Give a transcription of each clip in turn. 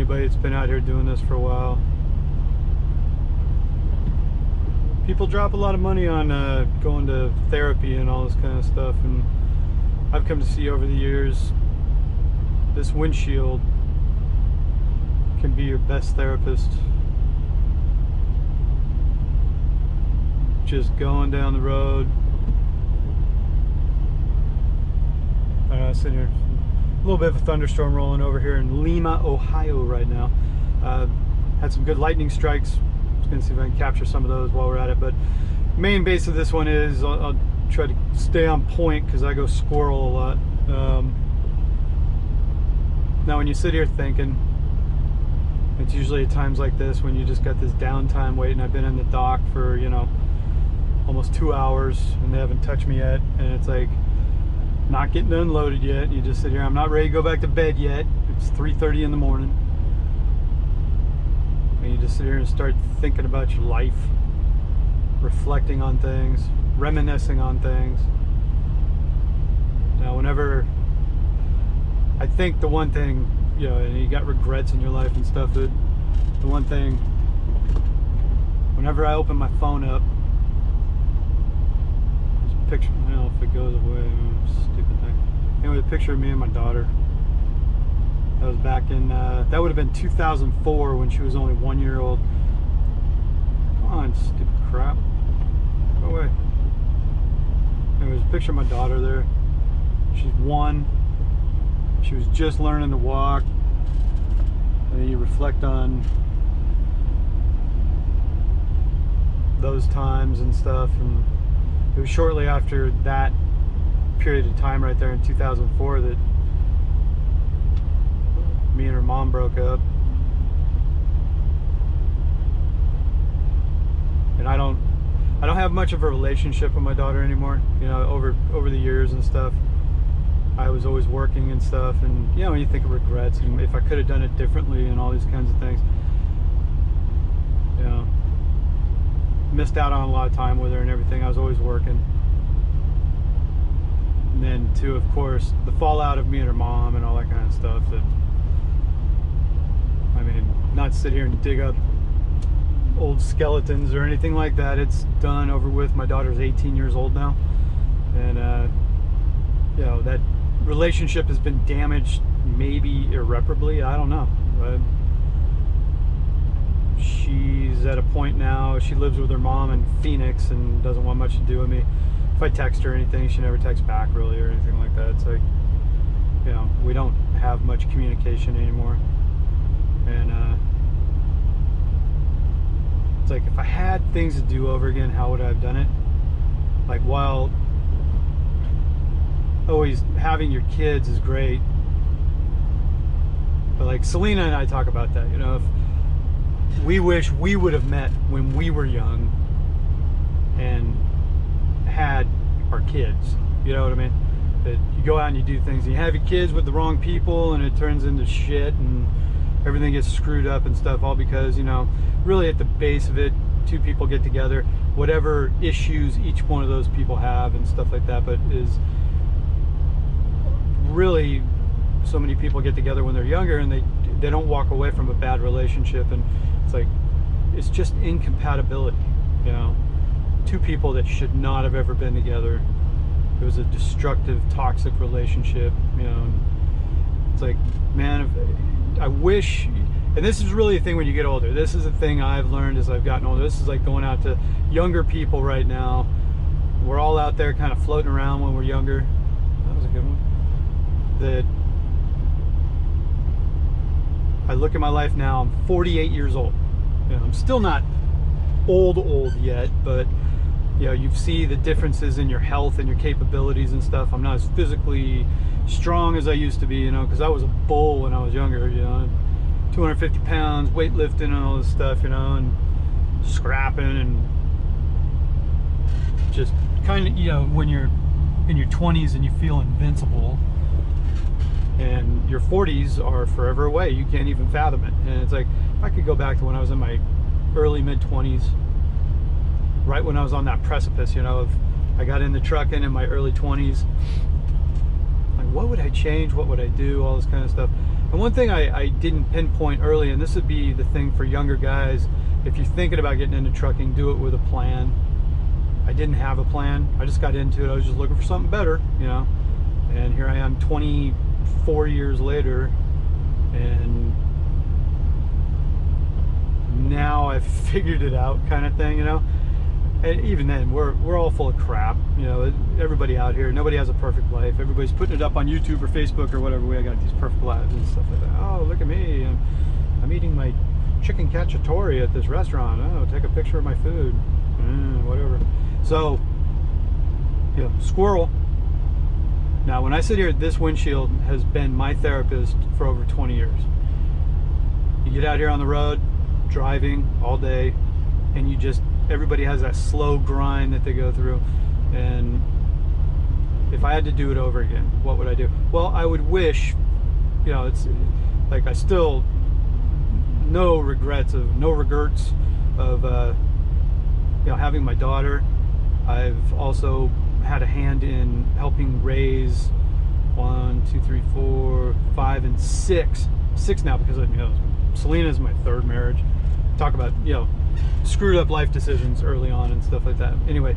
anybody that's been out here doing this for a while. People drop a lot of money on going to therapy and all this kind of stuff, and I've come to see over the years this windshield can be your best therapist. Just going down the road. Sitting here, a little bit of a thunderstorm rolling over here in Lima, Ohio right now. Had some good lightning strikes. Gonna see if I can capture some of those while we're at it, but main base of this one is I'll try to stay on point because I go squirrel a lot. Now when you sit here thinking, it's usually at times like this when you just got this downtime waiting. I've been in the dock for, you know, almost 2 hours and they haven't touched me yet, and it's like not getting unloaded yet. You just sit here, I'm not ready to go back to bed yet. It's 3:30 in the morning. And you just sit here and start thinking about your life, reflecting on things, reminiscing on things. Now, whenever I think the one thing, you know, and you got regrets in your life and stuff, that the one thing, whenever I open my phone up, there's a picture, I don't know if it goes away, stupid thing. Anyway, a picture of me and my daughter. That was back in, that would have been 2004 when she was only 1 year old. Come on, stupid crap. Go away. Anyways, a picture of my daughter there. She's 1. She was just learning to walk. And then you reflect on those times and stuff. And it was shortly after that period of time right there in 2004 that me and her mom broke up, and I don't have much of a relationship with my daughter anymore. You know, over the years and stuff, I was always working and stuff, and you know, when you think of regrets and if I could have done it differently and all these kinds of things, you know, missed out on a lot of time with her and everything. I was always working. And then too, of course, the fallout of me and her mom and all that kind of stuff. That, I mean, not sit here and dig up old skeletons or anything like that. It's done, over with. My daughter's 18 years old now, and you know, that relationship has been damaged, maybe irreparably. I don't know, but she's at a point now. She lives with her mom in Phoenix and doesn't want much to do with me. If I text her anything, she never texts back really or anything like that. It's like, you know, we don't have much communication anymore. And it's like, if I had things to do over again, how would I have done it? Like, while always having your kids is great, but like Selena and I talk about that, you know, if we wish we would have met when we were young and had our kids, you know what I mean? That you go out and you do things and you have your kids with the wrong people and it turns into shit and everything gets screwed up and stuff, all because, you know, really at the base of it, two people get together, whatever issues each one of those people have and stuff like that, but is really, so many people get together when they're younger and they don't walk away from a bad relationship, and it's like, it's just incompatibility, you know, two people that should not have ever been together. It was a destructive, toxic relationship, you know, and it's like, man, I wish, and this is really a thing when you get older. This is a thing I've learned as I've gotten older. This is like going out to younger people right now. We're all out there kind of floating around when we're younger. That was a good one. That I look at my life now, I'm 48 years old. You know, I'm still not old yet, but you know, you see the differences in your health and your capabilities and stuff. I'm not as physically strong as I used to be, you know, because I was a bull when I was younger, you know, 250 pounds, weightlifting and all this stuff, you know, and scrapping and just kind of, you know, when you're in your 20s and you feel invincible, and your 40s are forever away, you can't even fathom it. And it's like, if I could go back to when I was in my early mid-20s, right when I was on that precipice, you know, of I got into trucking in my early 20s, like, what would I change? What would I do? All this kind of stuff. And one thing I didn't pinpoint early, and this would be the thing for younger guys, if you're thinking about getting into trucking, do it with a plan. I didn't have a plan. I just got into it. I was just looking for something better, you know. And here I am 24 years later, and now I've figured it out, kind of thing, you know. And even then, we're all full of crap, you know. Everybody out here, nobody has a perfect life. Everybody's putting it up on YouTube or Facebook or whatever. We got these perfect lives and stuff like that. Oh, look at me! I'm eating my chicken cacciatore at this restaurant. Oh, take a picture of my food. Whatever. So, you know, squirrel. Now, when I sit here, this windshield has been my therapist for over 20 years. You get out here on the road, driving all day, and you just, everybody has that slow grind that they go through. And if I had to do it over again, what would I do? Well, I would wish, you know, it's like I still, no regrets of you know, having my daughter. I've also had a hand in helping raise 1, 2, 3, 4, 5, and 6 now, because you know, Selena is my third marriage. Talk about, you know, screwed up life decisions early on and stuff like that. Anyway,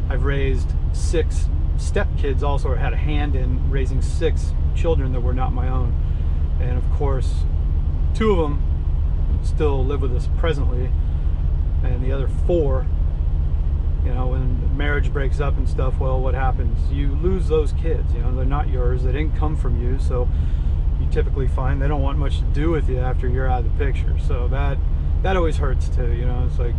I've raised 6 stepkids also, or had a hand in raising 6 children that were not my own. And of course, 2 of them still live with us presently, and the other 4, you know, when marriage breaks up and stuff, well, what happens? You lose those kids, you know, they're not yours, they didn't come from you, so you typically find they don't want much to do with you after you're out of the picture. So that always hurts too, you know. It's like,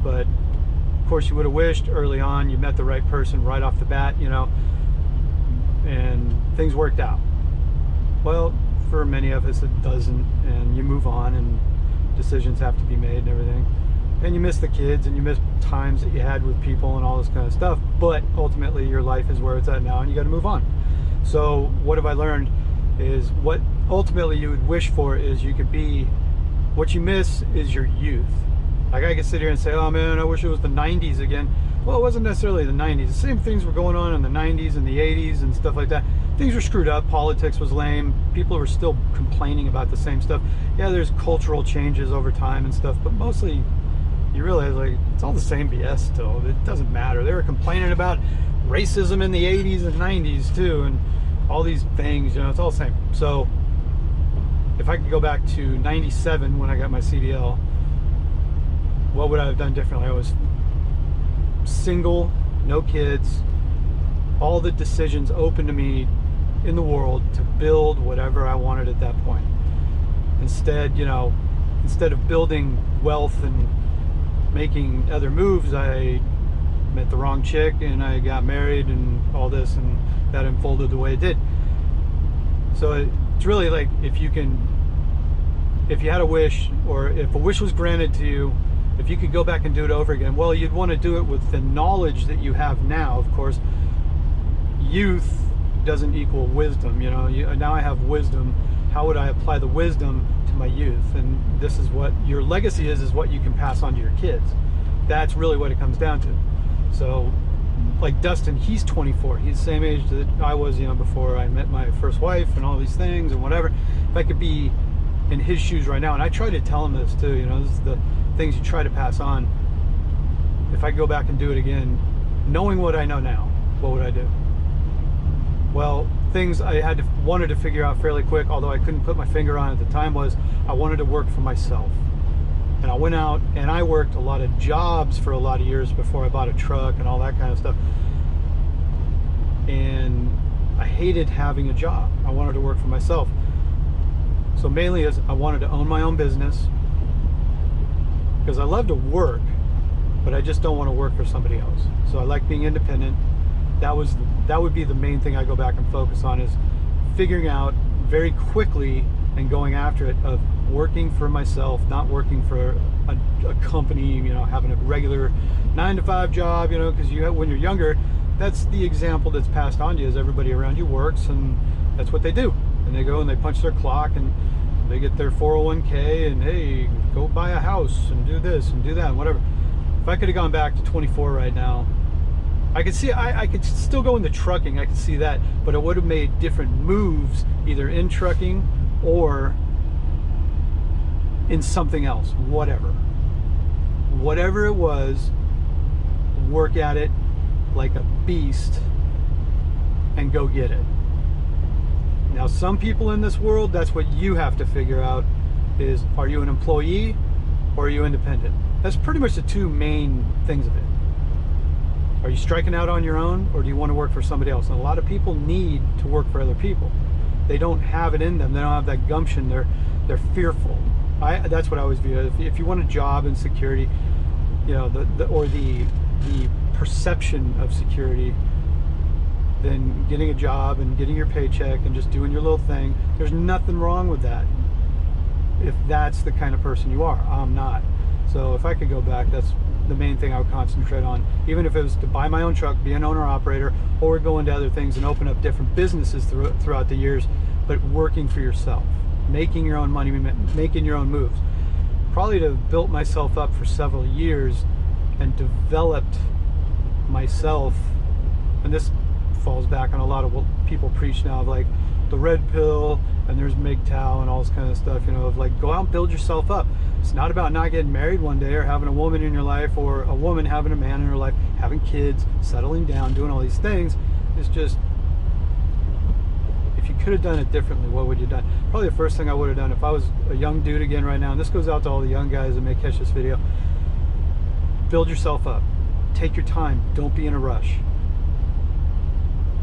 but of course you would have wished early on you met the right person right off the bat, you know, and things worked out. Well, for many of us it doesn't, and you move on and decisions have to be made and everything. And you miss the kids, and you miss times that you had with people and all this kind of stuff, but ultimately your life is where it's at now, and you got to move on. So what have I learned is what ultimately you would wish for is you could be, what you miss is your youth. Like I could sit here and say, oh man, I wish it was the 90s again. Well, it wasn't necessarily the 90s. The same things were going on in the 90s and the 80s and stuff like that. Things were screwed up. Politics was lame. People were still complaining about the same stuff. Yeah, there's cultural changes over time and stuff, but mostly you realize, like, it's all the same BS still. It doesn't matter. They were complaining about racism in the 80s and 90s too, and all these things, you know, it's all the same. So if I could go back to 97 when I got my CDL, what would I have done differently? I was single, no kids, all the decisions open to me in the world to build whatever I wanted at that point. Instead, you know, instead of building wealth and making other moves, I met the wrong chick and I got married and all this, and that unfolded the way it did. So it's really like, if you had a wish, or if a wish was granted to you, if you could go back and do it over again, well, you'd want to do it with the knowledge that you have now. Of course, youth doesn't equal wisdom, you know. Now I have wisdom. How would I apply the wisdom to my youth? And this is what your legacy is what you can pass on to your kids. That's really what it comes down to. So like Dustin, he's 24. He's the same age that I was, you know, before I met my first wife and all these things and whatever. If I could be in his shoes right now, and I try to tell him this too, you know, this is the things you try to pass on. If I could go back and do it again, knowing what I know now, what would I do? Well, things I wanted to figure out fairly quick, although I couldn't put my finger on it at the time, was I wanted to work for myself. And I went out and I worked a lot of jobs for a lot of years before I bought a truck and all that kind of stuff. And I hated having a job. I wanted to work for myself. So mainly is I wanted to own my own business, because I love to work, but I just don't want to work for somebody else. So I like being independent. That would be the main thing I go back and focus on, is figuring out very quickly and going after it, of working for myself, not working for a company, you know, having a regular 9-to-5 job, you know, because when you're younger, that's the example that's passed on to you, is everybody around you works, and that's what they do. And they go and they punch their clock and they get their 401k, and hey, go buy a house and do this and do that and whatever. If I could have gone back to 24 right now, I could see, I could still go into trucking, I could see that, but I would have made different moves either in trucking or in something else, whatever it was. Work at it like a beast and go get it. Now, some people in this world, that's what you have to figure out is, are you an employee or are you independent? That's pretty much the two main things of it. Are you striking out on your own, or do you want to work for somebody else? And a lot of people need to work for other people. They don't have it in them. They don't have that gumption. They're fearful. That's what I always view. If you want a job in security, you know, the perception of security, then getting a job and getting your paycheck and just doing your little thing, there's nothing wrong with that. If that's the kind of person you are, I'm not. So if I could go back, that's the main thing I would concentrate on. Even if it was to buy my own truck, be an owner-operator, or go into other things and open up different businesses throughout the years, but working for yourself, making your own money, making your own moves. Probably to have built myself up for several years and developed myself, and this falls back on a lot of what people preach now, of like the red pill, and there's MGTOW and all this kind of stuff, you know, of like, go out and build yourself up. It's not about not getting married one day or having a woman in your life, or a woman having a man in her life, having kids, settling down, doing all these things. It's just, if you could have done it differently, what would you have done? Probably the first thing I would have done if I was a young dude again right now, and this goes out to all the young guys that may catch this video, build yourself up. Take your time. Don't be in a rush.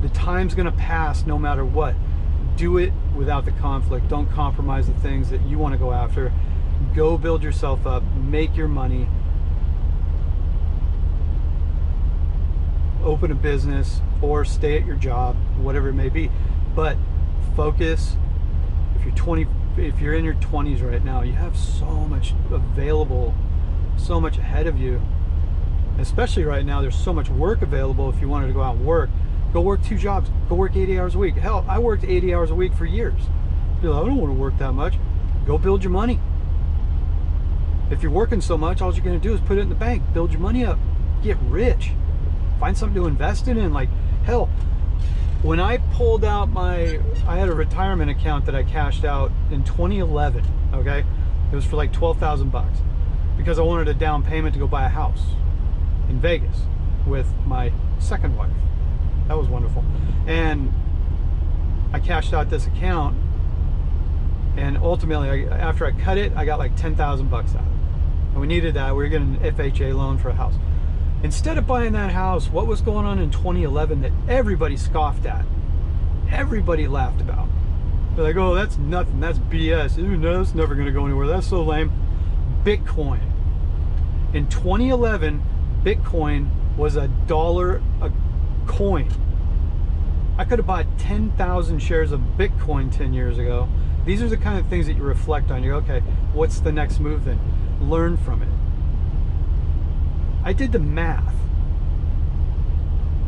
The time's going to pass no matter what. Do it without the conflict. Don't compromise the things that you want to go after. Go build yourself up. Make your money. Open a business or stay at your job, whatever it may be. But focus. If you're in your 20s right now, you have so much available, so much ahead of you. Especially right now, there's so much work available. If you wanted to go out and work, go work 2 jobs. Go work 80 hours a week. Hell, I worked 80 hours a week for years. You're like, I don't want to work that much. Go build your money. If you're working so much, all you're going to do is put it in the bank. Build your money up. Get rich. Find something to invest in. Like, hell, when I pulled out I had a retirement account that I cashed out in 2011, okay? It was for like $12,000 because I wanted a down payment to go buy a house in Vegas with my second wife. That was wonderful. And I cashed out this account, and ultimately, after I cut it, I got like $10,000 out of it. And we needed that. We were getting an FHA loan for a house. Instead of buying that house, what was going on in 2011 that everybody scoffed at? Everybody laughed about. They're like, oh, that's nothing. That's BS. No, it's never going to go anywhere. That's so lame. Bitcoin. In 2011, Bitcoin was $1 a coin. I could have bought 10,000 shares of Bitcoin 10 years ago. These are the kind of things that you reflect on. You go, okay, what's the next move then? Learn from it. I did the math.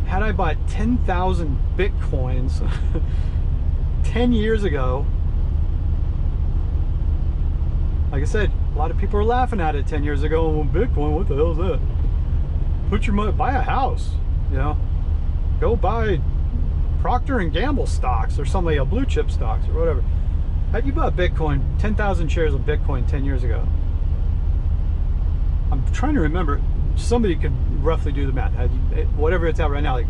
Had I bought 10,000 Bitcoins 10 years ago, like I said, a lot of people are laughing at it 10 years ago. Well, Bitcoin, what the hell is that? Put your money, buy a house, you know, go buy Procter and Gamble stocks or something, like blue chip stocks or whatever. Had you bought Bitcoin, 10,000 shares of Bitcoin 10 years ago? I'm trying to remember. Somebody could roughly do the math. Whatever it's at right now, like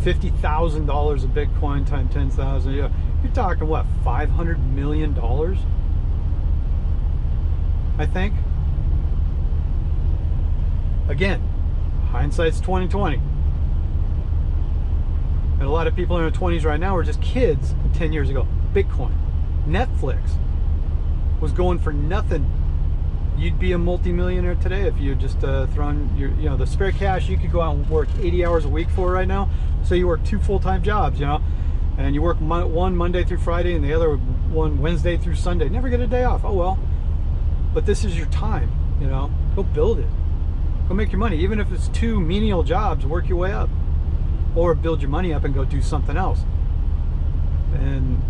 $50,000 of Bitcoin times 10,000. You're talking what, $500 million? I think. Again, hindsight's 20/20. And a lot of people in their 20s right now are just kids 10 years ago. Bitcoin. Netflix was going for nothing. You'd be a multi-millionaire today if you just thrown your, you know, the spare cash you could go out and work 80 hours a week for right now. So you work 2 full-time jobs, you know, and you work one Monday through Friday and the other one Wednesday through Sunday. Never get a day off. Oh well. But this is your time, you know. Go build it. Go make your money. Even if it's 2 menial jobs, work your way up. Or build your money up and go do something else. And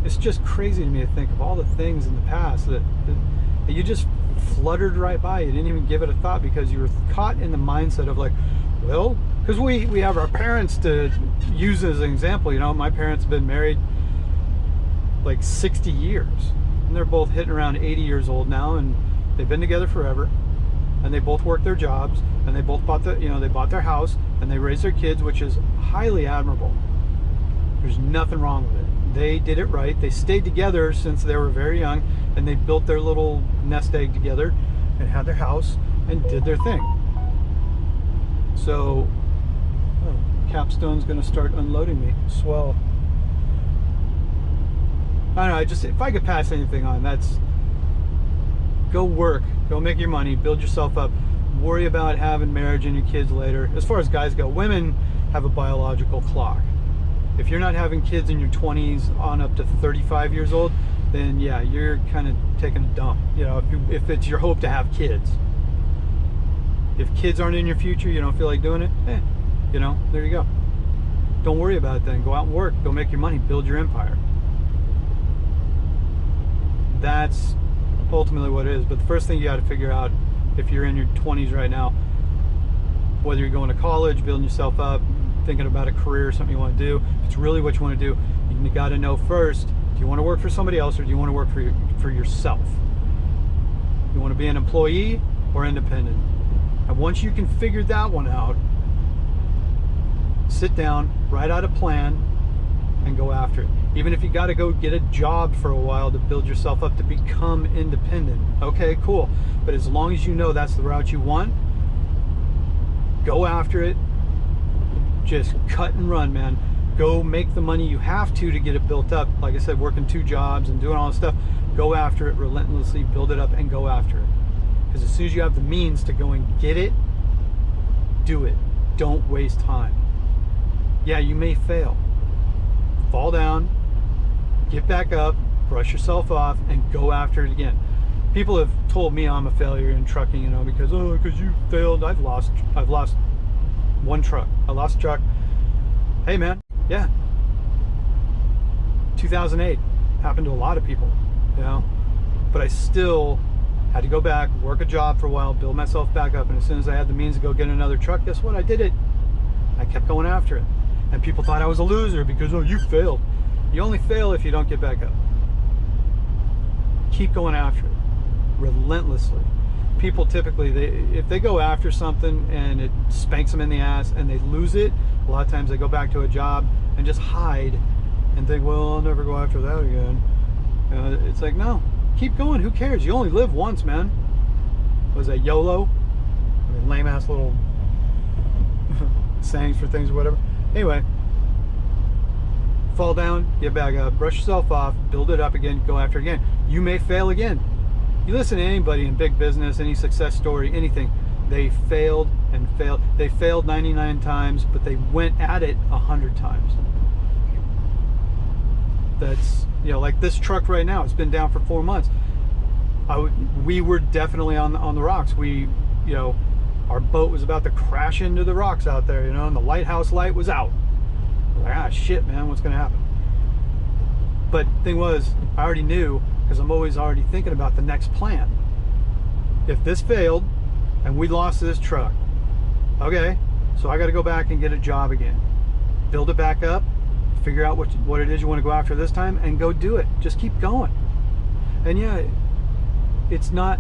it's just crazy to me to think of all the things in the past that you just fluttered right by. You didn't even give it a thought because you were caught in the mindset of like, well, because we have our parents to use as an example. You know, my parents have been married like 60 years, and they're both hitting around 80 years old now, and they've been together forever, and they both work their jobs, and they both bought they bought their house, and they raised their kids, which is highly admirable. There's nothing wrong with it. They did it right. They stayed together since they were very young, and they built their little nest egg together and had their house and did their thing. So, Capstone's going to start unloading me. Swell. I don't know, if I could pass anything on, that's go work, go make your money, build yourself up, worry about having marriage and your kids later. As far as guys go, women have a biological clock. If you're not having kids in your 20s on up to 35 years old, then yeah, you're kind of taking a dump. You know, if it's your hope to have kids. If kids aren't in your future, you don't feel like doing it, you know, there you go. Don't worry about it then. Go out and work, go make your money, build your empire. That's ultimately what it is. But the first thing you got to figure out, if you're in your 20s right now, whether you're going to college, building yourself up, thinking about a career, something you want to do, if it's really what you want to do, you got to know first, do you want to work for somebody else or do you want to work for yourself? You want to be an employee or independent? And once you can figure that one out, sit down, write out a plan, and go after it. Even if you got to go get a job for a while to build yourself up to become independent. Okay, cool. But as long as you know that's the route you want, go after it. Just cut and run, man. Go make the money you have to get it built up. Like I said, working 2 jobs and doing all this stuff. Go after it relentlessly, build it up, and go after it. Because as soon as you have the means to go and get it, do it. Don't waste time. Yeah, you may fail. Fall down, get back up, brush yourself off, and go after it again. People have told me I'm a failure in trucking, you know, because you failed. I've lost 1 truck. I lost a truck. Hey man, yeah. 2008 happened to a lot of people, you know, but I still had to go back, work a job for a while, build myself back up, and as soon as I had the means to go get another truck, guess what? I did it. I kept going after it. And people thought I was a loser because, oh, you failed. You only fail if you don't get back up. Keep going after it relentlessly. People typically, if they go after something and it spanks them in the ass and they lose it, a lot of times they go back to a job and just hide and think, well, I'll never go after that again. It's like, no, keep going. Who cares? You only live once, man. Was that YOLO? I mean, lame ass little sayings for things or whatever. Anyway, fall down, get back up, brush yourself off, build it up again, go after it again. You may fail again. You listen to anybody in big business, any success story, anything, they failed and failed. They failed 99 times, but they went at it 100 times. That's, you know, like this truck right now, it's been down for 4 months. We were definitely on the rocks. We, you know, our boat was about to crash into the rocks out there, you know, and the lighthouse light was out. I was like, ah, shit, man, what's going to happen? But the thing was, I already knew, because I'm always already thinking about the next plan. If this failed and we lost this truck, okay, so I got to go back and get a job again. Build it back up, figure out what it is you want to go after this time, and go do it. Just keep going. And yeah, it's not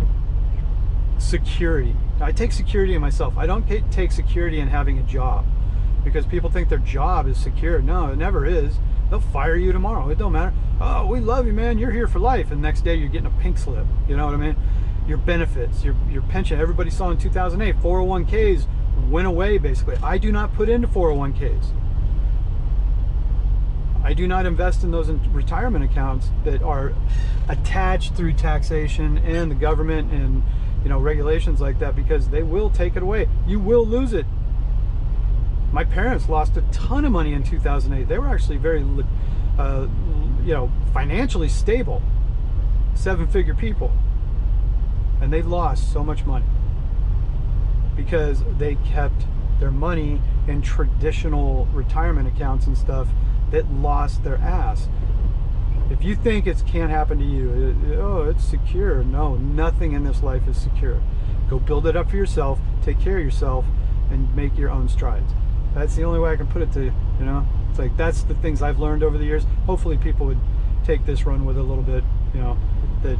security. I take security in myself. I don't take security in having a job, because people think their job is secure. No, it never is. They'll fire you tomorrow. It don't matter. Oh, we love you, man. You're here for life. And the next day you're getting a pink slip. You know what I mean? Your benefits, your pension. Everybody saw in 2008, 401ks went away basically. I do not put into 401ks. I do not invest in those retirement accounts that are attached through taxation and the government and, you know, regulations like that, because they will take it away. You will lose it. My parents lost a ton of money in 2008. They were actually very, you know, financially stable, 7-figure people, and they lost so much money because they kept their money in traditional retirement accounts and stuff that lost their ass. If you think it can't happen to you, oh, it's secure. No, nothing in this life is secure. Go build it up for yourself, take care of yourself, and make your own strides. That's the only way I can put it to you, you know? It's like, that's the things I've learned over the years. Hopefully people would take this, run with it a little bit, you know, that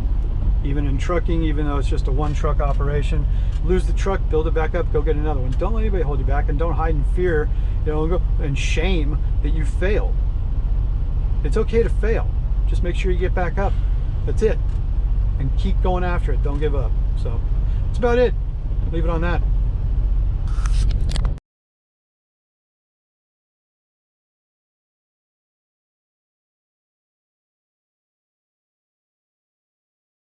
even in trucking, even though it's just a one truck operation, lose the truck, build it back up, go get another one. Don't let anybody hold you back, and don't hide in fear, you know, and shame that you failed. It's okay to fail. Just make sure you get back up. That's it. And keep going after it. Don't give up. So that's about it. Leave it on that.